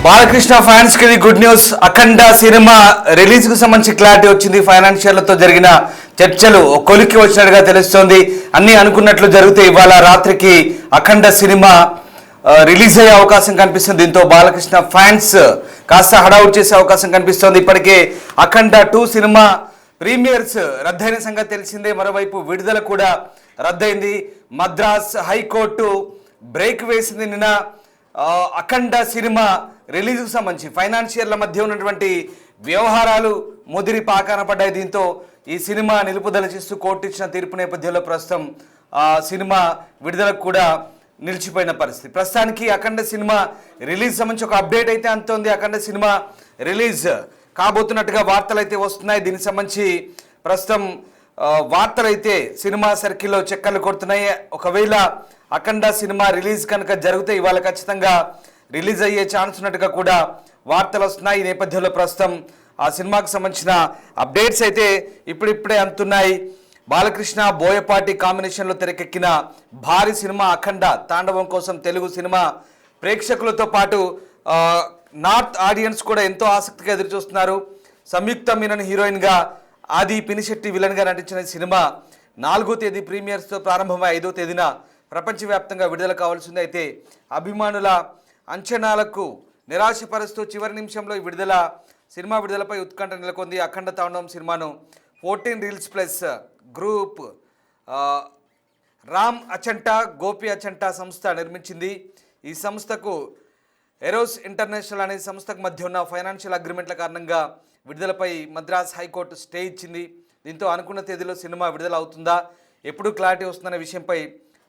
Balakrishna fans కి good news. అఖండ cinema release కు సంబంధించి క్లారిటీ వచ్చింది. ఫైనాన్షియర్లతో జరిగిన చర్చలు కొలిక్కి వచ్చినట్టుగా తెలుస్తోంది. అన్ని అనుకున్నట్లు జరిగితే ఇవాళ రాత్రికి అఖండ సినిమా రిలీజ్ అయ్యే అవకాశం కనిపిస్తుంది. దీంతో బాలకృష్ణ ఫ్యాన్స్ కాస్త హడావుడి చేసే అవకాశం కనిపిస్తోంది. ఇప్పటికే అఖండ 2 సినిమా ప్రీమియర్స్ రద్దయిన సంగతి తెలిసిందే. మరోవైపు విడుదల కూడా రద్దయింది. మద్రాస్ హైకోర్టు బ్రేక్ వేసింది. నిన్న అఖండ సినిమా రిలీజ్కు సంబంధించి ఫైనాన్షియర్ల మధ్య ఉన్నటువంటి వ్యవహారాలు ముదిరి పాకాన పడ్డాయి. దీంతో ఈ సినిమా నిలుపుదల చేస్తూ కోర్టు ఇచ్చిన తీర్పు నేపథ్యంలో ప్రస్తుతం సినిమా విడుదలకు కూడా నిలిచిపోయిన పరిస్థితి. ప్రస్తుతానికి అఖండ సినిమా రిలీజ్ సంబంధించి ఒక అప్డేట్ అయితే అంతోంది. అఖండ సినిమా రిలీజ్ కాబోతున్నట్టుగా వార్తలు అయితే వస్తున్నాయి. దీనికి సంబంధించి ప్రస్తుతం వార్తలు అయితే సినిమా సర్కిల్లో చక్కర్లు కొడుతున్నాయి. ఒకవేళ అఖండ సినిమా రిలీజ్ కనుక జరిగితే ఇవాళ ఖచ్చితంగా రిలీజ్ అయ్యే ఛాన్స్ ఉన్నట్టుగా కూడా వార్తలు వస్తున్నాయి. ఈ నేపథ్యంలో ప్రస్తుతం ఆ సినిమాకు సంబంధించిన అప్డేట్స్ అయితే ఇప్పుడిప్పుడే అందుతున్నాయి. బాలకృష్ణ బోయపాటి కాంబినేషన్లో తెరకెక్కిన భారీ సినిమా అఖండ తాండవం కోసం తెలుగు సినిమా ప్రేక్షకులతో పాటు నార్త్ ఆడియన్స్ కూడా ఎంతో ఆసక్తిగా ఎదురుచూస్తున్నారు. సంయుక్త మీనన్ హీరోయిన్గా, ఆది పినిశెట్టి విలన్గా నటించిన సినిమా 4వ తేదీ ప్రీమియర్స్తో ప్రారంభమై 5వ తేదీన ప్రపంచవ్యాప్తంగా విడుదల కావాల్సింది. అయితే అభిమానుల అంచనాలకు నిరాశపరుస్తూ చివరి నిమిషంలో ఈ సినిమా విడుదలపై ఉత్కంఠ నెలకొంది. అఖండ తాండవం సినిమాను 14 Reels Plus group Ram Achanta, Gopi Achanta సంస్థ నిర్మించింది. ఈ సంస్థకు ఎరోస్ ఇంటర్నేషనల్ అనే సంస్థకు మధ్య ఉన్న ఫైనాన్షియల్ అగ్రిమెంట్ల కారణంగా విడుదలపై మద్రాస్ హైకోర్టు స్టే ఇచ్చింది. దీంతో అనుకున్న తేదీలో సినిమా విడుదల అవుతుందా, ఎప్పుడు క్లారిటీ వస్తుందనే విషయంపై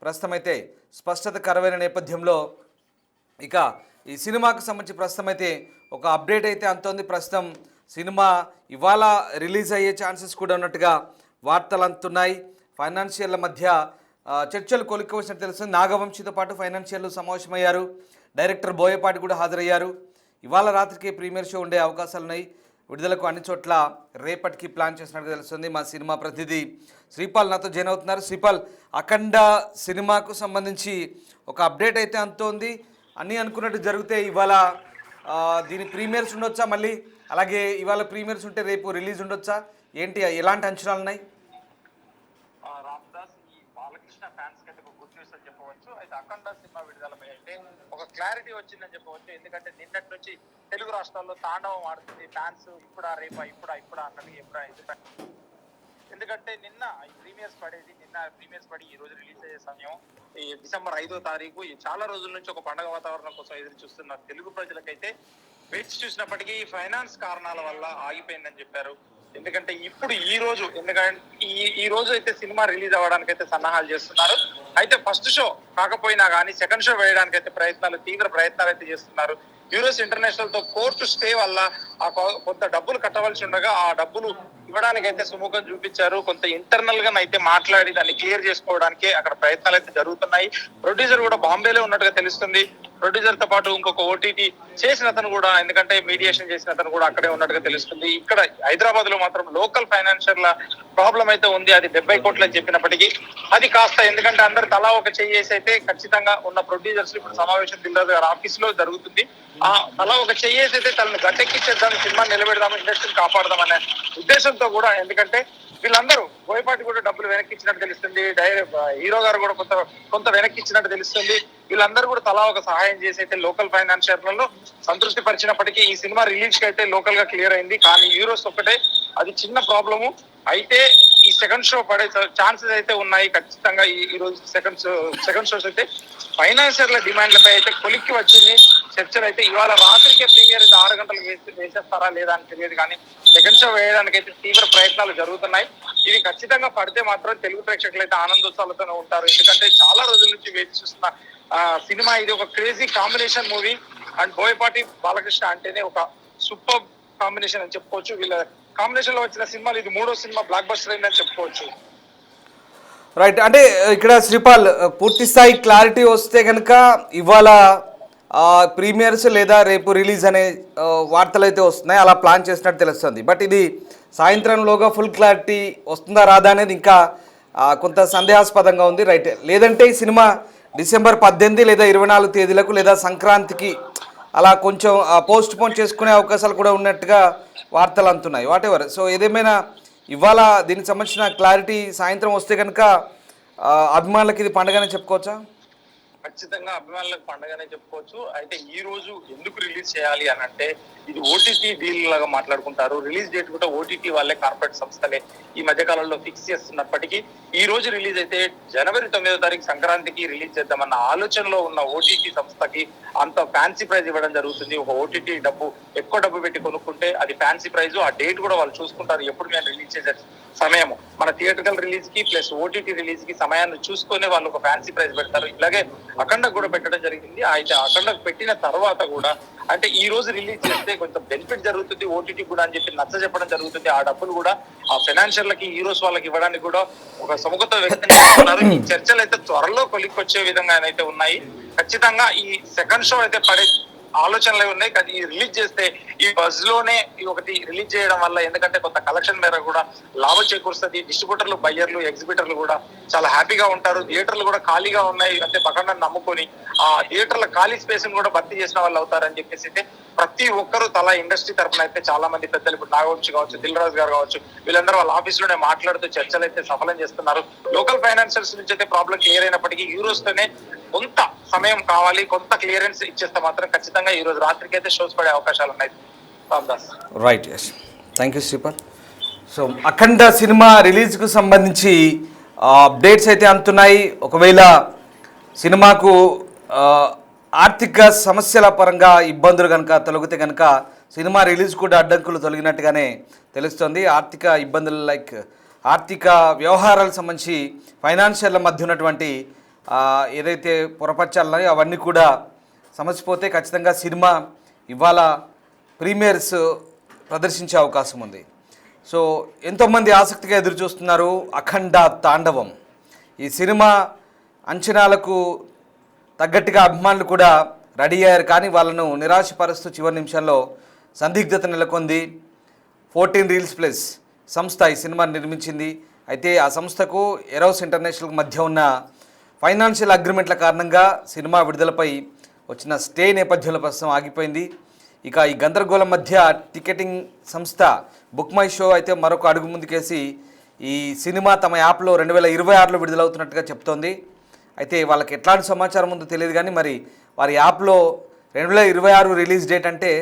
ప్రస్తుతం అయితే స్పష్టత కరువైన నేపథ్యంలో ఇక ఈ సినిమాకు సంబంధించి ప్రస్తుతం అయితే ఒక అప్డేట్ అయితే అంతోంది. ప్రస్తుతం సినిమా ఇవాళ రిలీజ్ అయ్యే ఛాన్సెస్ కూడా ఉన్నట్టుగా వార్తలు అందుతున్నాయి. ఫైనాన్షియర్ల మధ్య చర్చలు కొలిక్కి వచ్చినట్టు తెలుస్తుంది. నాగవంశితో పాటు ఫైనాన్షియర్లు సమావేశమయ్యారు. డైరెక్టర్ బోయపాటి కూడా హాజరయ్యారు. ఇవాళ రాత్రికి ప్రీమియర్ షో ఉండే అవకాశాలు ఉన్నాయి. విడుదలకు అన్ని చోట్ల రేపటికి ప్లాన్ చేసినట్టు తెలుస్తుంది. మా సినిమా ప్రతినిధి శ్రీపాల్ నాతో జాయిన్ అవుతున్నారు. శ్రీపాల్, అఖండ సినిమాకు సంబంధించి ఒక అప్డేట్ అయితే అందుతోంది. అన్నీ అనుకున్నట్టు జరిగితే ఇవాళ దీని ప్రీమియర్స్ ఉండొచ్చా? మళ్ళీ అలాగే ఇవాళ ప్రీమియర్స్ ఉంటే రేపు రిలీజ్ ఉండొచ్చా? ఏంటి, ఎలాంటి అంచనాలు ఉన్నాయి? రామదాస్, ఈ బాలకృష్ణ ఫ్యాన్స్ కంటే ఒక గుడ్ న్యూస్ అని చెప్పవచ్చు. అయితే అఖండ సినిమా విడుదలపై అయితే ఒక క్లారిటీ వచ్చిందని చెప్పవచ్చు. ఎందుకంటే నిన్నటి నుంచి తెలుగు రాష్ట్రాల్లో తాండవం ఆడుతుంది. ఫ్యాన్స్ ఇప్పుడా రేపా ఇప్పుడా అన్నది ఎందుకంటే నిన్న ప్రీమియర్స్ పడి ఈ రోజు రిలీజ్ అయ్యే సమయం ఈ డిసెంబర్ 5వ తారీఖు. చాలా రోజుల నుంచి ఒక పండుగ వాతావరణం కోసం ఎదురు చూస్తున్న తెలుగు ప్రజలకైతే వేచి చూసినప్పటికీ ఫైనాన్స్ కారణాల వల్ల ఆగిపోయిందని చెప్పారు. ఎందుకంటే ఇప్పుడు ఈ రోజు అయితే సినిమా రిలీజ్ అవ్వడానికి అయితే సన్నాహాలు చేస్తున్నారు. అయితే ఫస్ట్ షో కాకపోయినా కానీ సెకండ్ షో వేయడానికి అయితే తీవ్ర ప్రయత్నాలు అయితే చేస్తున్నారు. యూరోస్ ఇంటర్నేషనల్ తో కోర్టు స్టే వల్ల కొంత డబ్బులు కట్టవలసి ఉండగా ఆ డబ్బులు ఇవ్వడానికి అయితే సుముఖం చూపించారు. కొంత ఇంటర్నల్ గా అయితే మాట్లాడి దాన్ని క్లియర్ చేసుకోవడానికి అక్కడ ప్రయత్నాలు అయితే జరుగుతున్నాయి. ప్రొడ్యూసర్ కూడా బాంబేలో ఉన్నట్టుగా తెలుస్తుంది. ప్రొడ్యూసర్ తో పాటు ఇంకొక ఓటీటీ చేసిన అతను కూడా, ఎందుకంటే మీడియేషన్ చేసిన అతను కూడా అక్కడే ఉన్నట్టుగా తెలుస్తుంది. ఇక్కడ హైదరాబాద్ లో మాత్రం లోకల్ ఫైనాన్షియర్ల ప్రాబ్లం అయితే ఉంది. అది 70 కోట్లు అని చెప్పినప్పటికీ అది కాస్త, ఎందుకంటే అందరు తలా ఒక చెయ్యేసి అయితే ఖచ్చితంగా ఉన్న ప్రొడ్యూసర్స్ ఇప్పుడు సమావేశం దిల్రాజు గారి ఆఫీస్ లో జరుగుతుంది. ఆ తలా ఒక చెయ్యేసి అయితే తనను గట్టెక్కిచ్చేద్దాం, సినిమా నిలబెడదాం, ఇండస్ట్రీని కాపాడదాం అనే ఉద్దేశంతో కూడా, ఎందుకంటే వీళ్ళందరూ బోయపాటి కూడా డబ్బులు వెనక్కి ఇచ్చినట్టు తెలుస్తుంది. హీరో గారు కూడా కొంత వెనక్కి ఇచ్చినట్టు తెలుస్తుంది. వీళ్ళందరూ కూడా తలా ఒక సహాయం చేసి అయితే లోకల్ ఫైనాన్షియర్లలో సంతృప్తి పరిచినప్పటికీ ఈ సినిమా రిలీజ్ కి అయితే లోకల్ గా క్లియర్ అయింది. కానీ యూరోస్ ఒకటే అది చిన్న ప్రాబ్లము. అయితే ఈ సెకండ్ షో పడే ఛాన్సెస్ అయితే ఉన్నాయి ఖచ్చితంగా. ఈ రోజు సెకండ్ షోస్ అయితే ఫైనాన్షియర్ల డిమాండ్లపై అయితే కొలిక్కి వచ్చింది. చర్చలు అయితే ఇవాళ రాత్రికే ప్రీమియర్ 6 గంటలకు వేసేస్తారా లేదా అని తెలియదు. కానీ సెకండ్ షో వేయడానికి అయితే తీవ్ర ప్రయత్నాలు జరుగుతున్నాయి. ఇది ఖచ్చితంగా పడితే మాత్రం తెలుగు ప్రేక్షకులు అయితే ఆనందోత్సాలతోనే ఉంటారు. ఎందుకంటే చాలా రోజుల నుంచి వేచి చూస్తున్న సినిమా ఇది. ఒక crazy combination movie. And Boyapati Balakrishna అంటేనే ఒక సూపర్ కాంబినేషన్ అని చెప్పుకోవచ్చు. వీళ్ళ కాంబినేషన్ లో వచ్చిన సినిమాలు ఇది 3వ సినిమా బ్లాక్ బస్టర్ అయిందని చెప్పుకోవచ్చు. రైట్, అంటే ఇక్కడ శ్రీపాల్ పూర్తి స్థాయి క్లారిటీ వస్తే కనుక ఇవాళ ప్రీమియర్స్ లేదా రేపు రిలీజ్ అనే వార్తలు అయితే వస్తున్నాయి. అలా ప్లాన్ చేసినట్టు తెలుస్తుంది. బట్ ఇది సాయంత్రంలోగా ఫుల్ క్లారిటీ వస్తుందా రాదా అనేది ఇంకా కొంత సందేహాస్పదంగా ఉంది. రైట్, లేదంటే ఈ సినిమా డిసెంబర్ 18 లేదా 24 తేదీలకు లేదా సంక్రాంతికి అలా కొంచెం పోస్ట్ పోన్ చేసుకునే అవకాశాలు కూడా ఉన్నట్టుగా వార్తలు అందుతున్నాయి. వాటెవర్. సో ఏదేమైనా ఇవాళ దీనికి సంబంధించిన క్లారిటీ సాయంత్రం వస్తే కనుక అభిమానులకి ఇది పండుగనే చెప్పుకోవచ్చా? ఖచ్చితంగా అభిమానులకు పండగనే చెప్పుకోవచ్చు. అయితే ఈ రోజు ఎందుకు రిలీజ్ చేయాలి అని అంటే, ఇది ఓటీటీ డీల్ లాగా మాట్లాడుకుంటారు. రిలీజ్ డేట్ కూడా ఓటీటీ వాళ్ళే, కార్పొరేట్ సంస్థలే ఈ మధ్య కాలంలో ఫిక్స్ చేస్తున్నప్పటికీ ఈ రోజు రిలీజ్ అయితే జనవరి 9వ తారీఖు సంక్రాంతికి రిలీజ్ చేద్దామన్న ఆలోచనలో ఉన్న ఓటీటీ సంస్థకి అంత ఫ్యాన్సీ ప్రైజ్ ఇవ్వడం జరుగుతుంది. ఒక ఓటీటీ ఎక్కువ డబ్బు పెట్టి కొనుక్కుంటే అది ఫ్యాన్సీ ప్రైజ్. ఆ డేట్ కూడా వాళ్ళు చూసుకుంటారు, ఎప్పుడు మేము రిలీజ్ చేసే సమయం మన థియేటర్కల్ రిలీజ్ కి ప్లస్ ఓటీటీ రిలీజ్ కి సమయాన్ని చూసుకొని వాళ్ళు ఒక ఫ్యాన్సీ ప్రైజ్ పెడతారు. ఇలాగే అఖండ కూడా పెట్టడం జరిగింది. అయితే అఖండ పెట్టిన తర్వాత కూడా అంటే ఈ రోజు రిలీజ్ చేస్తే కొంచెం బెనిఫిట్ జరుగుతుంది ఓటీటీ కూడా అని చెప్పి నచ్చ చెప్పడం జరుగుతుంది. ఆ డబ్బులు కూడా ఆ ఫైనాన్షియర్లకి హీరోస్ వాళ్ళకి ఇవ్వడానికి కూడా ఒక సుముఖత వ్యక్తం చేస్తున్నారు. ఈ చర్చలు అయితే త్వరలో కొలిక్కొచ్చే విధంగా అయితే ఉన్నాయి. ఖచ్చితంగా ఈ సెకండ్ షో అయితే పడే ఆలోచనలు ఉన్నాయి. కానీ ఈ రిలీజ్ చేస్తే ఈ బజ్ లోనే ఒకటి రిలీజ్ చేయడం వల్ల, ఎందుకంటే కొంత కలెక్షన్ మేర కూడా లాభం చేకూరుస్తుంది. డిస్ట్రిబ్యూటర్లు, బయ్యర్లు, ఎగ్జిబిటర్లు కూడా చాలా హ్యాపీగా ఉంటారు. థియేటర్లు కూడా ఖాళీగా ఉన్నాయి అంటే పక్కన నమ్ముకొని ఆ థియేటర్ల ఖాళీ స్పేస్ ను కూడా భర్తీ చేసిన వాళ్ళు అవుతారని చెప్పేసి అయితే ప్రతి ఒక్కరు తల ఇండస్ట్రీ తరఫున అయితే చాలా మంది పెద్దలు, ఇప్పుడు నాగవంశి కావచ్చు, దిల్ రాజు గారు కావచ్చు, వీళ్ళందరూ వాళ్ళ ఆఫీస్ లోనే మాట్లాడుతూ చర్చలు అయితే సఫలం చేస్తున్నారు. లోకల్ ఫైనాన్షియర్స్ నుంచి అయితే ప్రాబ్లం క్లియర్ అయినప్పటికీ హీరోస్ తోనే కొంత సమయం కావాలి, కొంత క్లియరెన్స్ ఇచ్చేస్తే మాత్రం ఖచ్చితంగా ఈ రోజు రాత్రికి అయితే షోస్ పడే అవకాశాలు ఉన్నాయి. Ramdas. Right, yes, thank you Sripal. So Akhanda సినిమా రిలీజ్కు సంబంధించి అప్డేట్స్ అయితే అందుతున్నాయి. ఒకవేళ సినిమాకు ఆర్థిక సమస్యల పరంగా ఇబ్బందులు కనుక తొలగితే కనుక సినిమా రిలీజ్ కూడా అడ్డంకులు తొలగినట్టుగానే తెలుస్తుంది. ఆర్థిక ఇబ్బందులు లైక్ ఆర్థిక వ్యవహారాలకు సంబంధించి ఫైనాన్షియర్ల మధ్య ఉన్నటువంటి ఏదైతే పొరపచ్చాలున్నాయో అవన్నీ కూడా సమసిపోతే ఖచ్చితంగా సినిమా ఇవాళ ప్రీమియర్స్ ప్రదర్శించే అవకాశం ఉంది. సో ఎంతోమంది ఆసక్తిగా ఎదురు చూస్తున్నారు అఖండ తాండవం. ఈ సినిమా అంచనాలకు తగ్గట్టుగా అభిమానులు కూడా రెడీ అయ్యారు, కానీ వాళ్ళను నిరాశపరుస్తూ చివరి నిమిషంలో సందిగ్ధత నెలకొంది. 14 రీల్స్ ప్లస్ సంస్థ ఈ సినిమాని నిర్మించింది. అయితే ఆ సంస్థకు ఎరోస్ ఇంటర్నేషనల్ మధ్య ఉన్న ఫైనాన్షియల్ అగ్రిమెంట్ల కారణంగా సినిమా విడుదలపై వచ్చిన స్టే నేపథ్యంలో ప్రస్తుతం ఆగిపోయింది. ఇక ఈ గందరగోళం మధ్య టికెటింగ్ సంస్థ బుక్ మై షో అయితే మరొక అడుగు ముందుకేసి ఈ సినిమా తమ యాప్లో 2026లో విడుదలవుతున్నట్టుగా చెప్తోంది. అయితే వాళ్ళకి ఎట్లాంటి సమాచారం ఉందో తెలియదు, కానీ మరి వారి యాప్లో 2026 రిలీజ్ డేట్ అంటే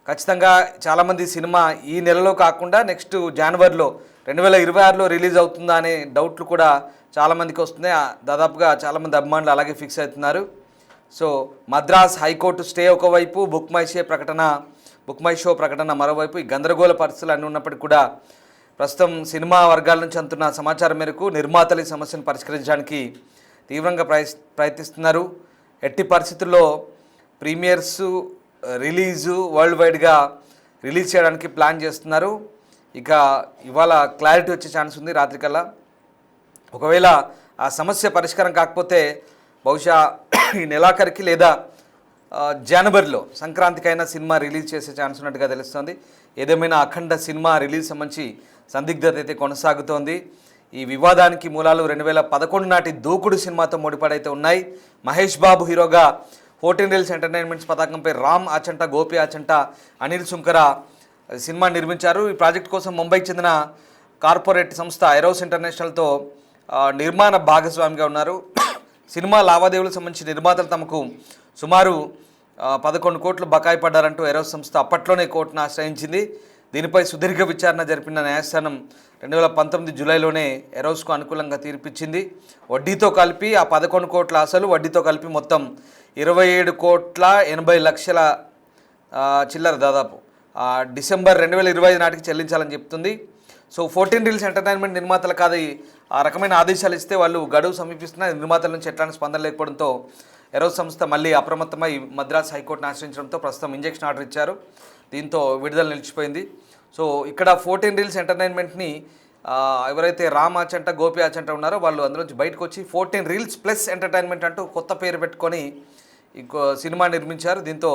ఖచ్చితంగా చాలామంది సినిమా ఈ నెలలో కాకుండా నెక్స్ట్ జనవరిలో 2026లో రిలీజ్ అవుతుందా అనే డౌట్లు కూడా చాలామందికి వస్తున్నాయి. దాదాపుగా చాలామంది అభిమానులు అలాగే ఫిక్స్ అవుతున్నారు. సో మద్రాస్ హైకోర్టు స్టే ఒకవైపు, బుక్ మై షో ప్రకటన మరోవైపు, ఈ గందరగోళ పరిస్థితులు అన్నీ ఉన్నప్పటికీ కూడా ప్రస్తుతం సినిమా వర్గాల నుంచి అందుతున్న సమాచారం మేరకు నిర్మాతలు ఈ సమస్యను పరిష్కరించడానికి తీవ్రంగా ప్రయత్నిస్తున్నారు. ఎట్టి పరిస్థితుల్లో ప్రీమియర్స్ రిలీజు వరల్డ్ వైడ్గా రిలీజ్ చేయడానికి ప్లాన్ చేస్తున్నారు. ఇక ఇవాళ క్లారిటీ వచ్చే ఛాన్స్ ఉంది రాత్రికల్లా. ఒకవేళ ఆ సమస్య పరిష్కారం కాకపోతే బహుశా ఈ నెలాఖరికి లేదా జనవరిలో సంక్రాంతికైనా సినిమా రిలీజ్ చేసే ఛాన్స్ ఉన్నట్టుగా తెలుస్తుంది. ఏదేమైనా అఖండ సినిమా రిలీజ్ సంబంధించి సందిగ్ధత అయితే కొనసాగుతోంది. ఈ వివాదానికి మూలాలు 2011 నాటి దూకుడు సినిమాతో ముడిపడైతే ఉన్నాయి. మహేష్ బాబు హీరోగా 14 రీల్స్ ఎంటర్టైన్మెంట్స్ పతాకంపై రామ్ ఆచంట, గోపి ఆచంట, అనిల్ సుంకర సినిమా నిర్మించారు. ఈ ప్రాజెక్ట్ కోసం ముంబైకి చెందిన కార్పొరేట్ సంస్థ ఎరోస్ ఇంటర్నేషనల్తో నిర్మాణ భాగస్వామిగా ఉన్నారు. సినిమా లావాదేవీలకు సంబంధించి నిర్మాతలు తమకు సుమారు 11 కోట్లు బకాయి పడ్డారంటూ ఎరోస్ సంస్థ అప్పట్లోనే కోర్టును ఆశ్రయించింది. దీనిపై సుదీర్ఘ విచారణ జరిపిన న్యాయస్థానం 2019 జూలైలోనే ఎరోస్కు అనుకూలంగా తీర్పిచ్చింది. వడ్డీతో కలిపి ఆ 11 కోట్ల అసలు, వడ్డీతో కలిపి మొత్తం 27 కోట్ల 80 లక్షల చిల్లర దాదాపు డిసెంబర్ 2025 నాటికి చెల్లించాలని చెప్తుంది. సో 14 రీల్స్ ఎంటర్టైన్మెంట్ నిర్మాతలు కాదు ఆ రకమైన ఆదేశాలు ఇస్తే వాళ్ళు గడువు సమీపిస్తున్న నిర్మాతల నుంచి ఎట్లాంటి స్పందన లేకపోవడంతో ఎరోస్ సంస్థ మళ్ళీ అప్రమత్తమై మద్రాస్ హైకోర్టును ఆశ్రయించడంతో ప్రస్తుతం ఇంజెక్షన్ ఆర్డర్ ఇచ్చారు. దీంతో విడుదల నిలిచిపోయింది. సో ఇక్కడ 14 రీల్స్ ఎంటర్టైన్మెంట్ని ఎవరైతే రామ్ ఆచంట, గోపి ఆచంట ఉన్నారో వాళ్ళు అందులోంచి బయటకు వచ్చి 14 రీల్స్ ప్లస్ ఎంటర్టైన్మెంట్ అంటూ కొత్త పేరు పెట్టుకొని ఇంకో సినిమా నిర్మించారు. దీంతో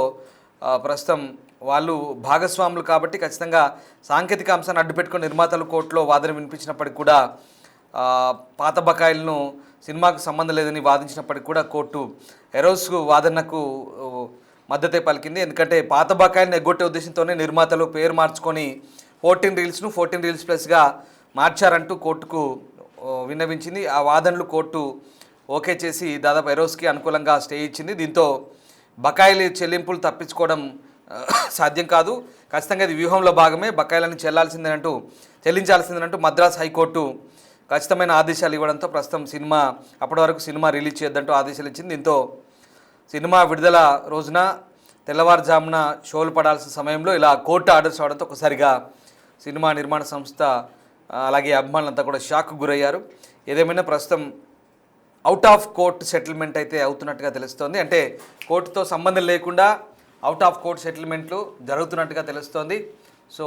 ప్రస్తుతం వాళ్ళు భాగస్వాములు కాబట్టి ఖచ్చితంగా సాంకేతిక అంశాన్ని అడ్డుపెట్టుకొని నిర్మాతలు కోర్టులో వాదన వినిపించినప్పటికీ కూడా పాత బకాయిలను సినిమాకు సంబంధం లేదని వాదించినప్పటికీ కూడా కోర్టు ఎరోస్ వాదనకు మద్దతే పలికింది. ఎందుకంటే పాత బకాయిలను ఎగ్గొట్టే ఉద్దేశంతోనే నిర్మాతలు పేరు మార్చుకొని 14 రీల్స్ను 14 రీల్స్ ప్లస్గా మార్చారంటూ కోర్టుకు విన్నవించింది. ఆ వాదనలు కోర్టు ఓకే చేసి దాదాపు ఎరోస్కి అనుకూలంగా స్టే ఇచ్చింది. దీంతో బకాయిలు చెల్లింపులు తప్పించుకోవడం సాధ్యం కాదు, ఖచ్చితంగా ఇది వ్యూహంలో భాగమే, బకాయిలను చెల్లించాల్సిందేనంటూ మద్రాస్ హైకోర్టు ఖచ్చితమైన ఆదేశాలు ఇవ్వడంతో ప్రస్తుతం అప్పటి వరకు సినిమా రిలీజ్ చేయొద్దంటూ ఆదేశాలు ఇచ్చింది. దీంతో సినిమా విడుదల రోజున తెల్లవారుజామున షోలు పడాల్సిన సమయంలో ఇలా కోర్టు ఆర్డర్స్ అవడంతో ఒకసారిగా సినిమా నిర్మాణ సంస్థ అలాగే అభిమానులంతా కూడా షాక్ గురయ్యారు. ఏదేమైనా ప్రస్తుతం అవుట్ ఆఫ్ కోర్ట్ సెటిల్మెంట్ అయితే అవుతున్నట్టుగా తెలుస్తోంది. అంటే కోర్టుతో సంబంధం లేకుండా అవుట్ ఆఫ్ కోర్ట్ సెటిల్మెంట్లు జరుగుతున్నట్టుగా తెలుస్తోంది. సో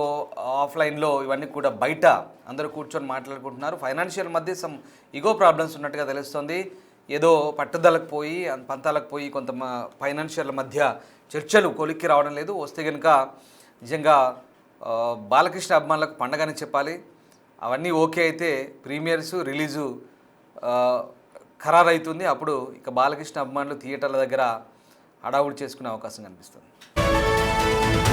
ఆఫ్లైన్లో ఇవన్నీ కూడా బయట అందరూ కూర్చొని మాట్లాడుకుంటున్నారు. ఫైనాన్షియల్ మధ్య సమ్ ఈగో ప్రాబ్లమ్స్ ఉన్నట్టుగా తెలుస్తోంది. ఏదో పట్టుదలకు పోయి పంతాలకు పోయి కొంత ఫైనాన్షియల్ మధ్య చర్చలు కొలిక్కి రావడం లేదు. వస్తే కనుక నిజంగా బాలకృష్ణ అభిమానులకు పండగని చెప్పాలి. అవన్నీ ఓకే అయితే ప్రీమియర్స్ రిలీజు ఖరారైతుంది. అప్పుడు ఇక బాలకృష్ణ అభిమానులు థియేటర్ల దగ్గర హడావుడి చేసుకునే అవకాశం కనిపిస్తుంది.